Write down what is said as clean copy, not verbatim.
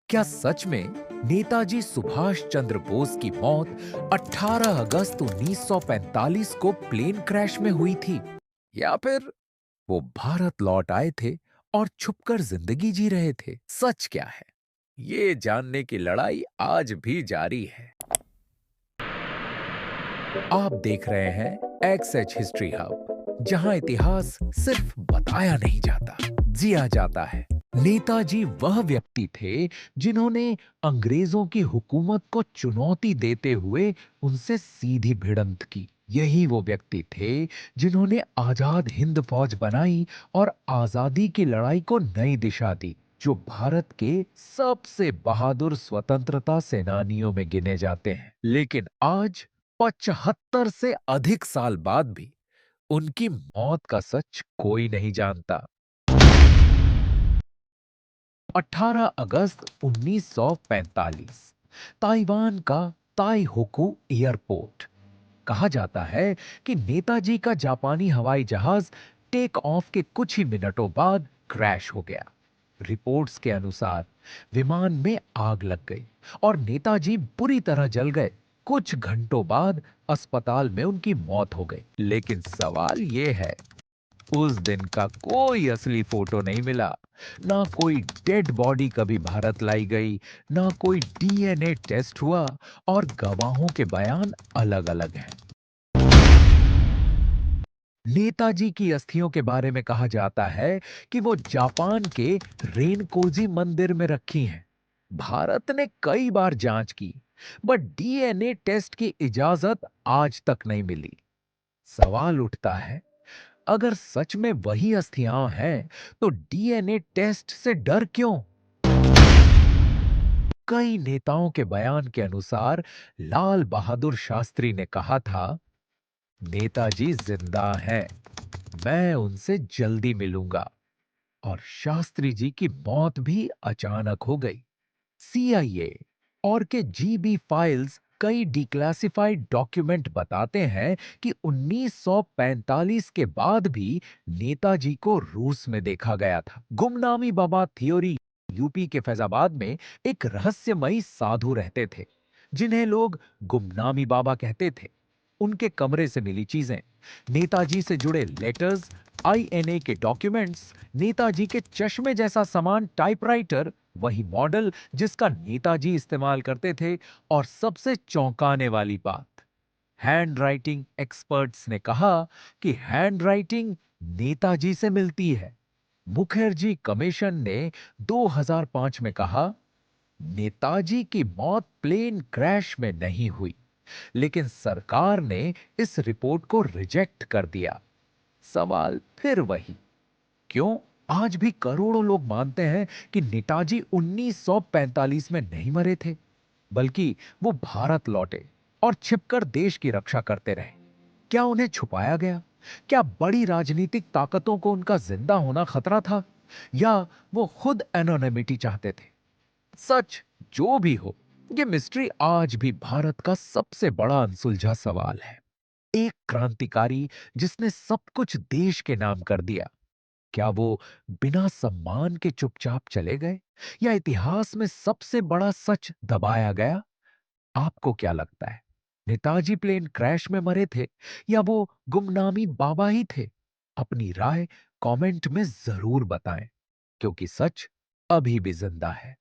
क्या सच में नेताजी सुभाष चंद्र बोस की मौत 18 अगस्त 1945 को प्लेन क्रैश में हुई थी, या फिर वो भारत लौट आए थे और छुपकर जिंदगी जी रहे थे? सच क्या है, ये जानने की लड़ाई आज भी जारी है। आप देख रहे हैं एक्स एच हिस्ट्री हब, जहां इतिहास सिर्फ बताया नहीं जाता, जिया जाता है। नेताजी वह व्यक्ति थे जिन्होंने अंग्रेजों की हुकूमत को चुनौती देते हुए उनसे सीधी भिड़ंत की। यही वो व्यक्ति थे जिन्होंने आजाद हिंद फौज बनाई और आजादी की लड़ाई को नई दिशा दी, जो भारत के सबसे बहादुर स्वतंत्रता सेनानियों में गिने जाते हैं। लेकिन आज 75 से अधिक साल बाद भी उनकी मौत का सच कोई नहीं जानता। 18 अगस्त 1945 ताइवान का ताइहोकू एयरपोर्ट। कहा जाता है कि नेताजी का जापानी हवाई जहाज टेक ऑफ के कुछ ही मिनटों बाद क्रैश हो गया। रिपोर्ट्स के अनुसार विमान में आग लग गई और नेताजी बुरी तरह जल गए। कुछ घंटों बाद अस्पताल में उनकी मौत हो गई। लेकिन सवाल यह है, उस दिन का कोई असली फोटो नहीं मिला। ना कोई डेड बॉडी कभी भारत लाई गई, ना कोई डीएनए टेस्ट हुआ, और गवाहों के बयान अलग-अलग हैं। नेताजी की अस्थियों के बारे में कहा जाता है कि वो जापान के रेनकोजी मंदिर में रखी हैं। भारत ने कई बार जांच की, बट डीएनए टेस्ट की इजाजत आज तक नहीं मिली। सवाल उठता है, अगर सच में वही अस्थियां हैं, तो डीएनए टेस्ट से डर क्यों? कई नेताओं के बयान के अनुसार लाल बहादुर शास्त्री ने कहा था, नेताजी जिंदा हैं, मैं उनसे जल्दी मिलूंगा। और शास्त्री जी की मौत भी अचानक हो गई। सीआईए और के जीबी फाइल्स, कई डिक्लासिफाइड डॉक्यूमेंट बताते हैं कि 1945 के बाद भी नेताजी को रूस में देखा गया था। गुमनामी बाबा थ्योरी यूपी के फैजाबाद में एक रहस्यमयी साधु रहते थे, जिन्हें लोग गुमनामी बाबा कहते थे। उनके कमरे से मिली चीजें, नेताजी से जुड़े लेटर्स, आईएनए के डॉक्यूमेंट्स, नेताजी के चश्मे जैसा सामान, टाइपराइटर, वही मॉडल जिसका नेताजी इस्तेमाल करते थे, और सबसे चौंकाने वाली बात, हैंड राइटिंग एक्सपर्ट्स ने कहा कि हैंड राइटिंग नेताजी से मिलती है। मुखर्जी कमीशन ने 2005 में कहा, नेताजी की मौत प्लेन क्रैश में नहीं हुई, लेकिन सरकार ने इस रिपोर्ट को रिजेक्ट कर दिया। सवाल फिर वही, क्यों? आज भी करोड़ों लोग मानते हैं कि नेताजी 1945 में नहीं मरे थे, बल्कि वो भारत लौटे और छिपकर देश की रक्षा करते रहे। क्या उन्हें छुपाया गया? क्या बड़ी राजनीतिक ताकतों को उनका जिंदा होना खतरा था, या वो खुद एनोनिमिटी चाहते थे? सच जो भी हो, ये मिस्ट्री आज भी भारत का सबसे बड़ा अनसुलझा सवाल है। एक क्रांतिकारी जिसने सब कुछ देश के नाम कर दिया, क्या वो बिना सम्मान के चुपचाप चले गए, या इतिहास में सबसे बड़ा सच दबाया गया? आपको क्या लगता है, नेताजी प्लेन क्रैश में मरे थे, या वो गुमनामी बाबा ही थे? अपनी राय कमेंट में जरूर बताएं, क्योंकि सच अभी भी जिंदा है।